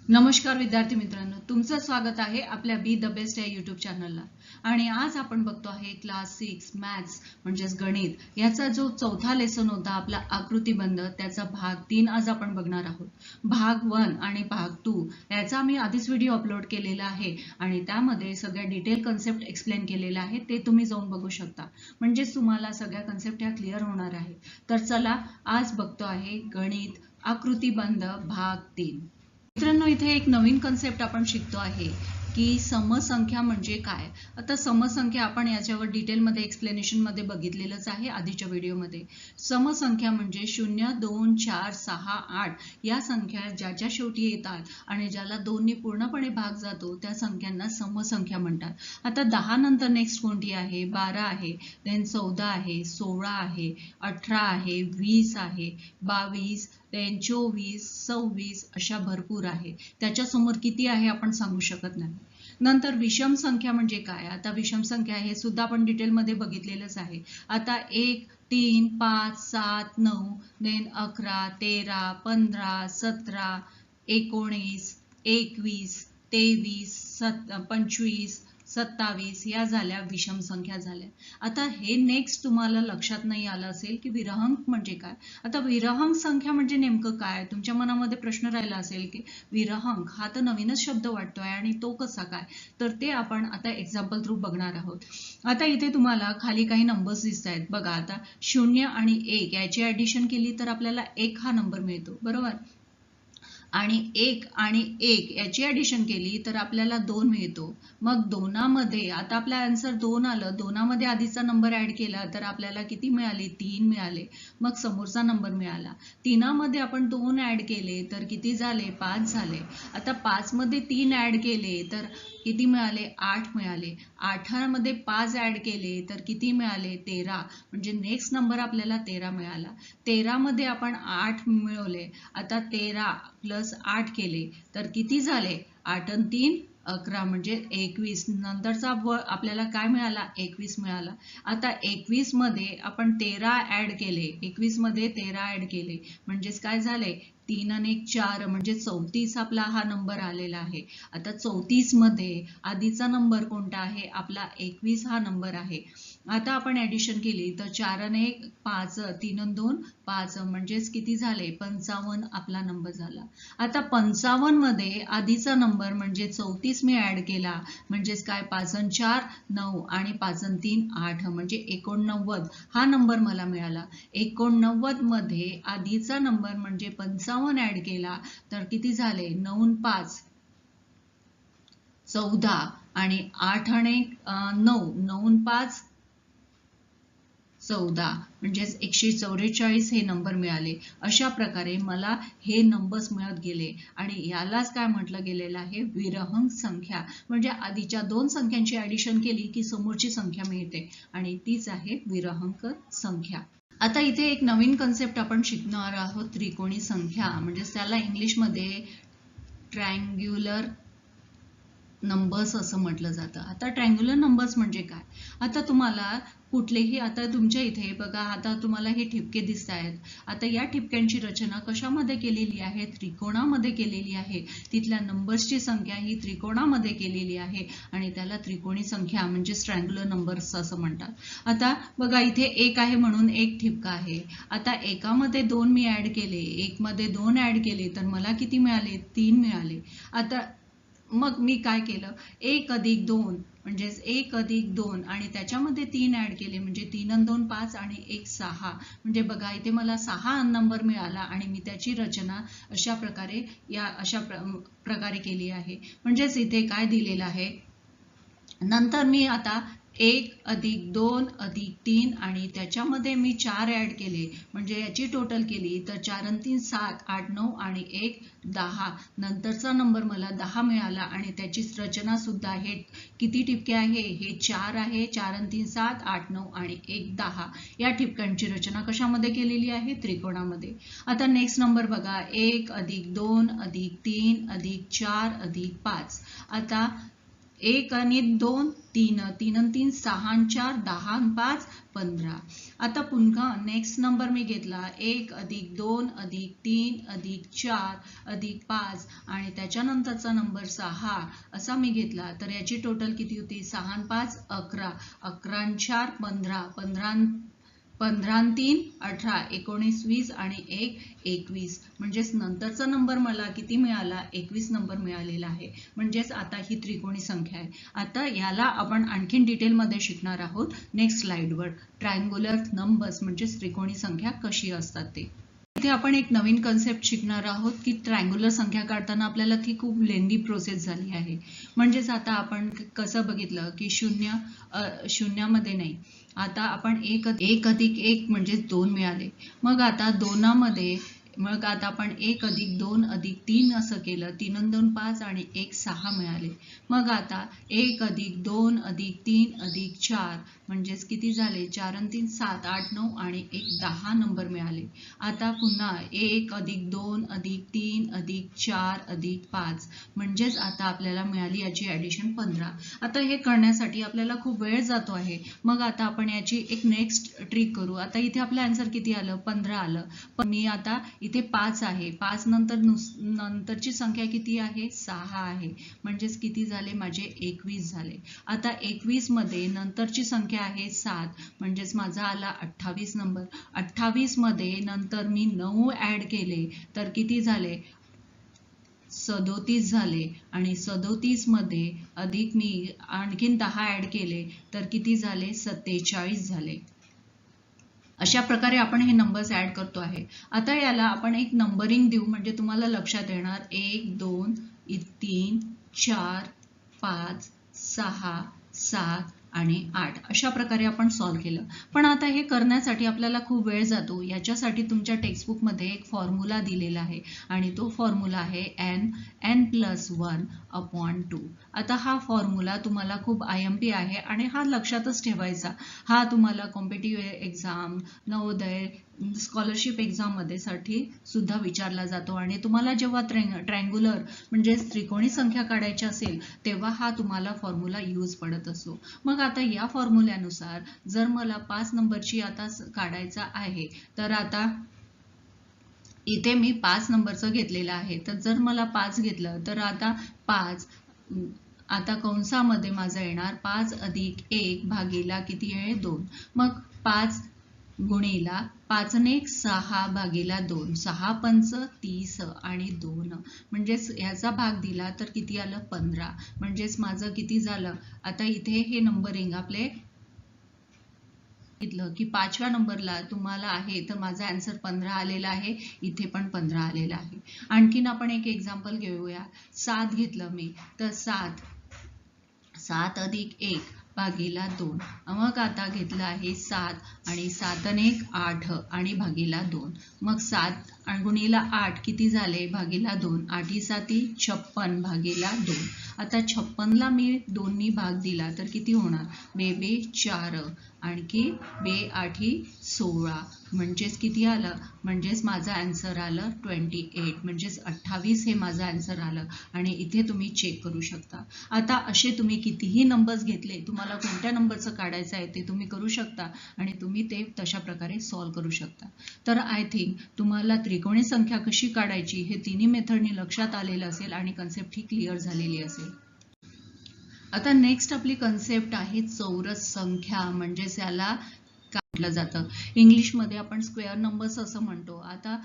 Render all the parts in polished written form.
नमस्कार विद्यार्थी मित्रांनो, तुमचं स्वागत आहे आपल्या बी द बेस्ट या यूट्यूब चॅनलला. आणि आज आपण बघतो आहे क्लास 6 मॅथ्स म्हणजेच गणित याचा जो चौथा लेसन होता आपला आकृतिबंध, त्याचा भाग 3 आज आपण बघणार आहोत. भाग 1 आणि भाग 2 याचा मी आधीच व्हिडिओ अपलोड केलेला आहे आणि त्यामध्ये सगळ्या डिटेल कन्सेप्ट एक्सप्लेन केलेला आहे, ते तुम्ही जाऊन बघू शकता. म्हणजेच तुम्हाला सगळ्या कन्सेप्ट ह्या क्लिअर होणार आहेत. तर चला आज बघतो आहे गणित आकृतिबंध भाग 3. मित्रांनो, इथे एक नवीन कन्सेप्ट आपण शिकतो आहे की समसंख्या म्हणजे काय. आता समसंख्या आपण याच्यावर डिटेलमध्ये एक्सप्लेनेशनमध्ये बघितलेलंच आहे आधीच्या व्हिडिओमध्ये. समसंख्या म्हणजे 0, 2, 4, 6, 8 या संख्या ज्याच्या शेवटी येतात आणि ज्याला 2 ने पूर्णपणे भाग जातो त्या संख्यांना समसंख्या म्हणतात. आता 10 नंतर नेक्स्ट कोणती आहे? 12 आहे, देन 14 आहे, 16 आहे, 18 आहे, 20 आहे, 22, देन 24, 26 अशा भरपूर आहे. त्याच्यासमोर किती आहे आपण सांगू शकत नाही. नंतर विषम संख्या म्हणजे काय? आता विषम संख्या हे सुद्धा आपण डिटेलमध्ये बघितलेलंच आहे. आता 1, 3, 5, 7, 9, देन 11, 13, 15, 17, 19, 21, 23, 25, 27 या झाल्या विषम संख्या झाल्या. आता हे नेक्स्ट तुम्हाला लक्षात नाही आलं असेल की विरहंक म्हणजे काय. आता विरहंक संख्या म्हणजे नेमकं काय? तुमच्या मनामध्ये प्रश्न राहिला असेल की विरहंक हा तर नवीनच शब्द वाटतोय आणि तो कसा काय, तर ते आपण आता एक्झाम्पल थ्रू बघणार आहोत. आता इथे तुम्हाला खाली काही नंबर्स दिसत आहेत बघा. आता 0 आणि 1 याची ऍडिशन केली तर आपल्याला 1 हा नंबर मिळतो, बरोबर. आणि 1 आणि 1 याची ऍडिशन केली तर आपल्याला 2 मिळतो. मग दोनामध्ये आता आपला आन्सर 2 आलं. दोनामध्ये आधीचा नंबर ऍड केला तर आपल्याला किती मिळाले? 3 मिळाले. मग समोरचा नंबर मिळाला. 3मध्ये आपण 2 ऍड केले तर किती झाले? 5 झाले. आता 5 मध्ये 3 ऍड केले तर किती मिळाले? 8 मिळाले. 8मध्ये 5 ऍड केले तर किती मिळाले? 13. म्हणजे नेक्स्ट नंबर आपल्याला 13 मिळाला. 13मध्ये आपण 8 मिळवले. आता 13 प्लस 8 केले तर किती झाले? 8 आणि 3 11 म्हणजे 21. नंतरचा आपल्याला काय मिळाला? 21 मिळाला. आता 21 मध्ये आपण 13 ऍड केले. 21 मध्ये 13 ऍड केले म्हणजेच काय झाले? 3 आणि 1 4 म्हणजे 34 आपला हा नंबर आलेला आहे. आता 34 मध्ये आधीचा नंबर कोणता आहे? आपला 21 हा नंबर आहे. आता आपण ऍडिशन केली तर 4 आणि 1 5, 3 आणि 2 5 म्हणजेच किती झाले? 55 आपला नंबर झाला. आता 55 मध्ये आधीचा नंबर म्हणजे 34 मी ऍड केला म्हणजेच काय? 5 आणि 4 9 आणि 5 आणि 3 8 म्हणजे 89 हा नंबर मला मिळाला. 89 मध्ये आधीचा नंबर म्हणजे 55 ऍड केला तर किती झाले? 9 आणि 5 14 आणि 8 आणि 9 9 आणि 5 14 म्हणजेच 144 हे नंबर मिळाले. अशा प्रकारे मला हे नंबर्स मिळत गेले आणि यालाच काय म्हटलं गेलेलं आहे? विरहंक संख्या. म्हणजे आधीच्या 2 संख्यांची ऍडिशन केली की समोरची संख्या मिळते आणि तीच आहे विरहंक संख्या. आता इथे एक नवीन कन्सेप्ट आपण शिकणार आहोत, त्रिकोणी संख्या. म्हणजे त्याला इंग्लिशमध्ये ट्रायंग्युलर नंबर्स असं म्हटलं जातं. आता ट्रायंग्युलर नंबर्स म्हणजे काय? आता तुम्हाला कुठलेही, आता तुमच्या इथे बघा, आता तुम्हाला हे ठिपके दिसत आहेत. आता या ठिपक्यांची रचना कशामध्ये केलेली आहे? त्रिकोणामध्ये केलेली आहे. तिथल्या नंबर्सची संख्या ही त्रिकोणामध्ये केलेली आहे आणि त्याला त्रिकोणी संख्या म्हणजे ट्रायंग्युलर नंबर्स असं म्हणतात. आता बघा, इथे 1 आहे म्हणून एक ठिपका आहे. आता एकामध्ये 2 मी ऍड केले, 1 मध्ये 2 ऍड केले तर मला किती मिळाले? 3 मिळाले. आता मग मी काय केलं? 1 अधिक 2 म्हणजेच 1 अधिक 2 आणि त्याच्यामध्ये 3 ऍड केले म्हणजे 3 आणि 2 5 आणि 1 6 म्हणजे बघा इथे मला 6 नंबर मिळाला आणि मी त्याची रचना अशा प्रकारे केली आहे. म्हणजेच इथे काय दिलेलं आहे? नंतर मी आता 1 अधिक 2 अधिक 3 आणि त्याच्यामध्ये मी 4 ऍड केले म्हणजे याची टोटल केली तर 4 आणि 3 7 8 9 आणि 1 10. नंतरचा नंबर मला 10 मिळाला आणि त्याची रचना सुद्धा हे किती ठिपके आहे? हे 4 आहे. 4 आणि 3 7 8 9 आणि 1 10 या ठिपक्यांची रचना कशामध्ये केलेली आहे? त्रिकोणामध्ये. आता नेक्स्ट नंबर बघा, 1 अधिक 2 अधिक 3 अधिक 4 अधिक 5. आता 1 आणि 2 3 3 आणि 3 6 आणि 4 10 आणि 5 15. आता पुन्हा नेक्स्ट नंबर मी घेतला 1 अधिक 2 अधिक 3 अधिक 4 अधिक 5 आणि त्याच्यानंतरचा नंबर 6 असा मी घेतला. तर याची टोटल किती होती? 6 आणि 5 11 11 आणि 4 15 15 15 आणि 3 18 19 20 आणि 1 21. म्हणजेच नंतरचा नंबर मला किती मिळाला? 21 नंबर मिळालेला आहे. म्हणजेच आता ही त्रिकोणी संख्या आहे. आता याला आपण आणखीन डिटेलमध्ये शिकणार आहोत नेक्स्ट स्लाइडवर. ट्रायंग्युलर नंबर्स म्हणजेच त्रिकोणी संख्या कशी असतात ते. इथे आपण एक नवीन कन्सेप्ट शिकणार आहोत की ट्रायंग्युलर संख्या काढताना आपल्याला ती खूप लेंदी प्रोसेस झाली आहे. म्हणजेच आता आपण कसं बघितलं की शून्यामध्ये नाही, आता आपण एक अधिक एक म्हणजे 2 मिळाले. मग आता मग आता आपण 1 अधिक 2 अधिक 3 असं केलं. 3 आणि 2 5 आणि 1 6 मिळाले. मग आता 1 अधिक 2 अधिक 3 अधिक 4 म्हणजेच किती झाले? 4 आणि 3 7 8 9 आणि 1 10 नंबर मिळाले. आता पुन्हा 1 अधिक 2 अधिक 3 अधिक 4 अधिक 5 म्हणजेच आता आपल्याला मिळाली याची ॲडिशन 15. आता हे करण्यासाठी आपल्याला खूप वेळ जातो आहे. मग आता आपण याची एक नेक्स्ट ट्रिक करू. आता इथे आपलं आन्सर किती आलं? 15 आलं. पण मी आता इथे 5 आहे. 5 नंतरची संख्या किती आहे? 6 आहे. म्हणजेच किती झाले माझे? 21 झाले. आता 21 मध्ये नंतरची संख्या आहे 7 म्हणजेच माझा आला 28 नंबर. 28 मध्ये नंतर मी 9 ऍड केले तर किती झाले? 37 झाले. आणि 37 मध्ये अधिक मी आणखीन 10 ऍड केले तर किती झाले? 47 झाले. अशा प्रकारे आपण हे नंबर्स ऍड करतो आहे. आता याला आपण एक नंबरिंग देऊ म्हणजे तुम्हाला लक्षात येणार. 1 2 3 4 5 6 7 आणि 8 अशा प्रकारे आपण सॉल्व्ह केलं. पण आता हे करण्यासाठी आपल्याला खूप वेळ जातो. याच्यासाठी तुमच्या टेक्स्टबुकमध्ये एक फॉर्म्युला दिलेला आहे आणि तो फॉर्म्युला आहे n+1/2. आता हा फॉर्म्युला तुम्हाला खूप IMP आहे आणि हा लक्षातच ठेवायचा. हा तुम्हाला competitive exam, Navodaya, scholarship exam मध्ये साठी सुद्धा विचारला जातो आणि तुम्हाला जेव्हा ट्रायंग्युलर म्हणजे त्रिकोणी संख्या काढायची असेल तेव्हा हा तुम्हाला फॉर्म्युला यूज पडत असतो. मग आता या फॉर्म्युल्यानुसार जर मला 5 नंबरची आता काढायचा आहे तर आता इथे मी 5 नंबरचं घेतलेलं आहे. तर जर मला 5 घेतलं तर आता 5 आता कंसामध्ये माझं येणार 5 अधिक 1 भागीला किती आहे? 2. मग 5 गुणीला 5 आणि 1 6 भागीला 2 6 पंच 30 आणि 2 म्हणजेच याचा भाग दिला तर किती आलं? 15. म्हणजेच माझं किती झालं? आता इथे हे नंबरिंग आपले की 5व्या नंबरला तुम्हाला आहे तर माझा आन्सर 15 आलेला आहे. इथे पण 15 आलेला आहे. आणखीन आपण एक एक्झाम्पल घेऊया. 7 घेतलं मी तर 7 अधिक 1 भागीला 2. मग आता घेतलं आहे 7 आणि 7 आणि 1 8 आणि भागीला 2. मग 7 गुणीला 8 किती झाले? भागीला 2. 8 7 56 भागीला 2. आता 56ला मी 2नी भाग दिला तर किती होणार? 2 4 आणखी 2 8 16 म्हणजेच किती आलं? म्हणजेच माझा आन्सर आलं 28 म्हणजेच 28 हे माझं आन्सर आलं आणि इथे तुम्ही चेक करू शकता. आता असे तुम्ही कितीही नंबर्स घेतले, तुम्हाला कोणत्या नंबरचं काढायचं आहे ते तुम्ही करू शकता आणि तुम्ही ते तशा प्रकारे सॉल्व्ह करू शकता. तर आय थिंक तुम्हाला त्रिकोणी संख्या कशी काढायची हे तिन्ही मेथडनी लक्षात आलेलं असेल आणि कन्सेप्ट ही क्लिअर झालेली असेल. आता नेक्स्ट आपली कन्सेप्ट आहे चौरस संख्या म्हणजेच याला काय म्हटलं जातं? इंग्लिशमध्ये आपण स्क्वेअर नंबर्स असं म्हणतो. आता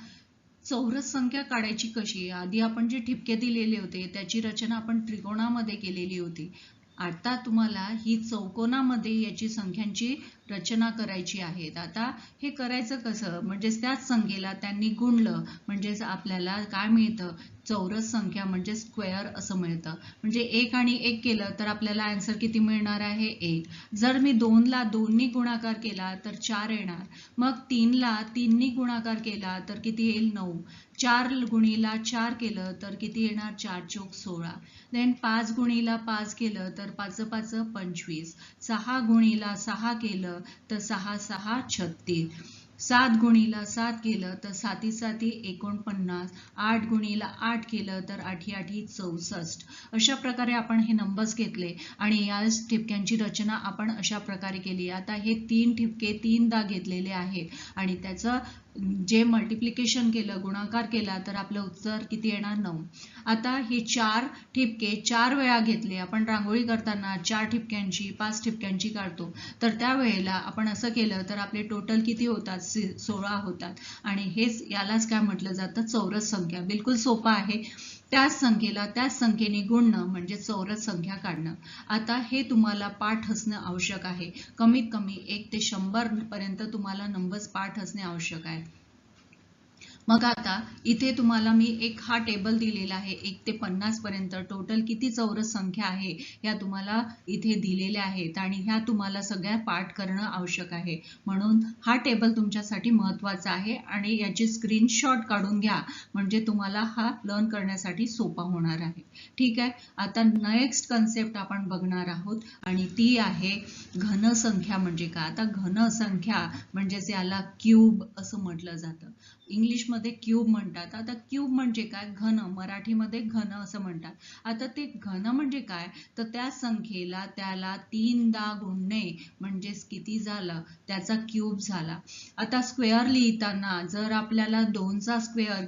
चौरस संख्या काढायची कशी? आधी आपण जे ठिपके दिलेले होते त्याची रचना आपण त्रिकोणामध्ये केलेली होती. आता तुम्हाला ही चौकोनामध्ये याची संख्यांची रचना करायची आहे. आता हे करायचं कसं? म्हणजेच त्याच संख्येला त्यांनी गुणलं म्हणजेच आपल्याला काय मिळतं? चौरस संख्या म्हणजे स्क्वेअर असं मिळतं. म्हणजे 1 आणि 1 केलं तर आपल्याला आन्सर किती मिळणार आहे? 1. जर मी 2ला 2नी गुणाकार केला तर 4 येणार. मग 3ला 3नी गुणाकार केला तर किती येईल? 9. 4 गुणीला 4 केलं तर किती येणार? 4 चौक 16. देन 5 गुणीला 5 केलं तर 5 5 25. 6 गुणीला 6 केलं तर 6 6 36. 7 गुणीला 7 केलं तर 7 7 49, 8 गुणीला 8 केलं तर 8 8 64. अशा प्रकारे आपण हे नंबर्स घेतले आणि या ठिपक्यांची रचना आपण अशा प्रकारे केली. आता हे 3 ठिपके 3दा घेतलेले आहेत आणि त्याचं जे मल्टिप्लिकेशन केलं, गुणाकार केला तर आपलं उत्तर किती येणार? 9. आता हे 4 ठिपके 4 वेळा घेतले. आपण रांगोळी करताना 4 ठिपक्यांची 5 ठिपक्यांची काढतो, तर त्यावेळेला आपण असं केलं तर आपले टोटल किती होतात? 16 होतात. आणि हेच यालाच काय म्हटलं जातं? चौरस संख्या. बिलकुल सोपं आहे. त्याच संख्येला त्याच संख्येने गुणणं म्हणजे चौरस संख्या काढणं. आता हे तुम्हाला पाठ असणं आवश्यक आहे. कमीत कमी 1 ते 100 पर्यंत तुम्हाला नंबर्स पाठ असणे आवश्यक आहे. मग आता इथे तुम्हाला मी एक हा टेबल दिलेला आहे. 1 ते 50 पर्यंत टोटल किती चौरस संख्या आहे या तुम्हाला इथे दिलेल्या आहेत आणि ह्या तुम्हाला सगळ्या पाठ करणं आवश्यक आहे. म्हणून हा टेबल तुमच्यासाठी महत्त्वाचा आहे आणि याची स्क्रीनशॉट काढून घ्या, म्हणजे तुम्हाला हा लर्न करण्यासाठी सोपा होणार आहे. ठीक आहे. आता नेक्स्ट कन्सेप्ट आपण बघणार आहोत आणि ती आहे घनसंख्या म्हणजे काय. आता घनसंख्या म्हणजेच याला क्यूब असं म्हटलं जातं. इंग्लिशमध्ये क्यूब म्हणतात. आता क्यूब म्हणजे काय? घन. मराठीमध्ये घन असं म्हणतात. आता ते घन म्हणजे काय? तर त्या संख्येला त्याला 3दा गुणणे म्हणजेच किती झालं? त्याचा क्यूब झाला. आता स्क्वेअर लिहिताना जर आपल्याला 2चा स्क्वेअर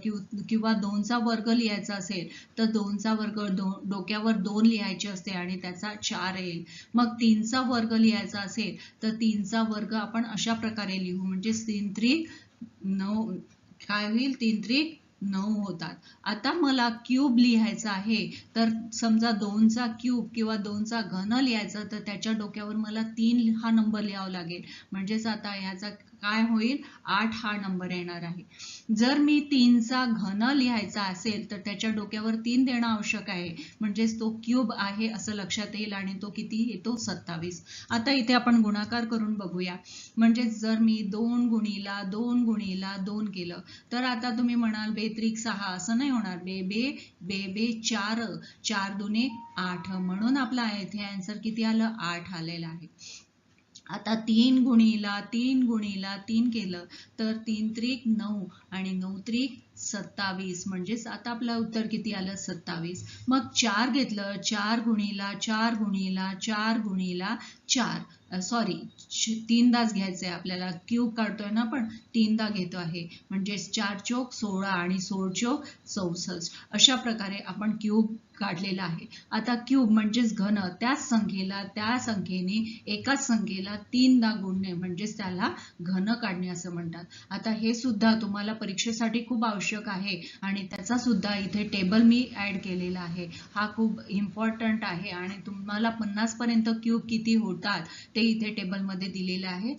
किंवा 2चा वर्ग लिहायचा असेल तर 2चा वर्ग डोक्यावर 2 लिहायचे असते आणि त्याचा 4 येईल. मग 3चा वर्ग लिहायचा असेल तर 3चा वर्ग आपण अशा प्रकारे लिहू, म्हणजे 3 त्रिक 9 काय होईल? 3 त्रिक 9 होतात. आता मला क्यूब लिहायचा आहे, तर समजा 2चा क्यूब किंवा 2चा घन लिहायचा तर त्याच्या डोक्यावर मला 3 हा नंबर लिहावा लागेल. म्हणजेच आता ह्याचा काय होईल? 8 हा नंबर येणार आहे. जर मी 3चा घन लिहायचा असेल तर त्याच्या डोक्यावर 3 देणं आवश्यक आहे, म्हणजेच तो क्यूब आहे असं लक्षात येईल आणि तो किती येतो? 27. आता इथे आपण गुणाकार करून बघूया. म्हणजे जर मी 2 गुणीला 2 गुणीला 2 केलं तर आता तुम्ही म्हणाल 2 त्रिक 6 असं नाही होणार. बे 4 4 दुने 8 म्हणून आपला इथे आन्सर किती आलं? 8 आलेला आहे. आता 3 गुणीला 3 गुणीला 3 केलं तर 3 त्रिक 9 आणि 9 त्रिक 27 म्हणजेच आता आपलं उत्तर किती आलं? 27. मग 4 घेतलं. 4 गुणीला 4 गुणीला 4 गुणीला 4 सॉरी 3दाच घ्यायचंय आपल्याला. क्यूब काढतोय ना आपण, 3दा घेतो आहे. म्हणजे 4 चोक 16 आणि 16 चोक 64. अशा प्रकारे आपण क्यूब काढलेला आहे. आता क्यूब म्हणजेच घन. त्याच संख्येला त्या संख्येने एकाच संख्येला 3दा गुणणे म्हणजेच त्याला घन काढणे असं म्हणतात. आता हे सुद्धा तुम्हाला परीक्षेसाठी खूप आवश्यक आहे आणि त्याचा सुद्धा इथे टेबल मी ऍड केलेला आहे. हा खूप इम्पॉर्टंट आहे आणि तुम्हाला 50 पर्यंत क्यूब किती होतात ते इथे टेबलमध्ये दिलेलं आहे.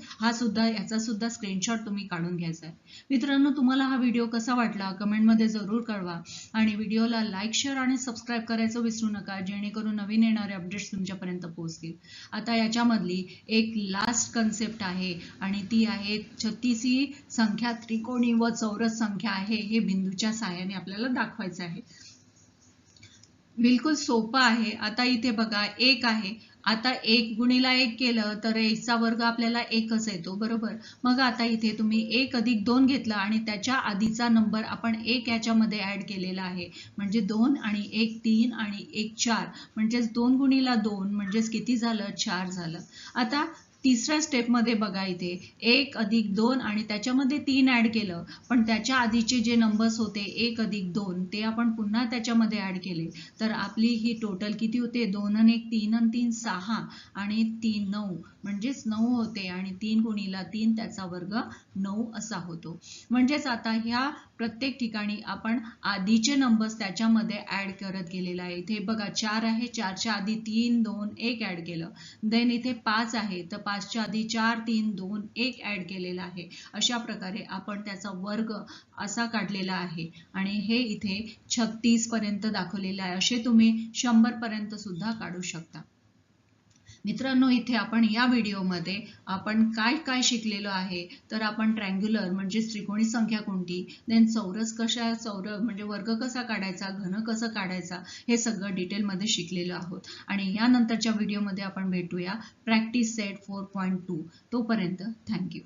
याचा सुद्धा स्क्रीनशॉट तुम्ही काढून घ्यायचा आहे. मित्रांनो, तुम्हाला हा व्हिडिओ कसा वाटला कमेंटमध्ये जरूर कळवा आणि व्हिडिओला लाईक, शेअर आणि सबस्क्राईब करायचं विसरू नका, जेणेकरून नवीन येणारे अपडेट्स तुमच्यापर्यंत पोहोचतील. आता याच्यामधली एक लास्ट कन्सेप्ट आहे आणि ती आहे 36 ही संख्या त्रिकोणी व चौरस संख्या आहे हे बिंदूच्या साहाय्याने आपल्याला दाखवायचं आहे. बिलकुल सोपं आहे. आता इथे बघा 1 आहे. आता 1 गुणीला 1 केलं तर 1चा वर्ग आपल्याला 1च येतो, बरोबर. मग आता इथे तुम्ही 1 अधिक 2 घेतला आणि त्याच्या आधीचा नंबर आपण 1 याच्यामध्ये ऍड केलेला आहे, म्हणजे 2 आणि 1 3 आणि 1 4 म्हणजेच 2 गुणीला 2 म्हणजेच किती झालं? 4 झालं. आता तिसऱ्या स्टेपमध्ये बघा इथे 1 अधिक 2 आणि त्याच्यामध्ये 3 ऍड केलं, पण त्याच्या आधीचे जे नंबर्स होते 1 अधिक 2 ते आपण पुन्हा त्याच्यामध्ये ऍड केले, तर आपली ही टोटल किती होते? 2 आणि 1 3 आणि 3 6 आणि 3 9 म्हणजेच 9 होते आणि 3 गुणीला 3 त्याचा वर्ग 9 असा होतो. म्हणजेच आता ह्या प्रत्येक ठिकाणी आपण आधीचे नंबर्स त्याच्यामध्ये ऍड करत गेलेला आहे. इथे बघा 4 आहे, 4च्या आधी 3 2 1 ऍड केलं. देन इथे 5 आहे, तर 5च्या आधी 4 3 2 1 ऍड केलेला आहे. अशा प्रकारे आपण त्याचा वर्ग असा काढलेला आहे आणि हे इथे 36 पर्यंत दाखवलेलं आहे. असे तुम्ही 100 पर्यंत सुद्धा काढू शकता. मित्रांनो, इथे आपण या व्हिडिओमध्ये आपण काय शिकलेलो आहे, तर आपण ट्रँग्युलर म्हणजे त्रिकोणी संख्या कोणती, देन चौरस म्हणजे वर्ग कसा काढायचा, घन कसं काढायचा, हे सगळं डिटेलमध्ये शिकलेलो आहोत. आणि यानंतरच्या व्हिडिओमध्ये आपण भेटूया प्रॅक्टिस सेट 4.2. तोपर्यंत थँक्यू.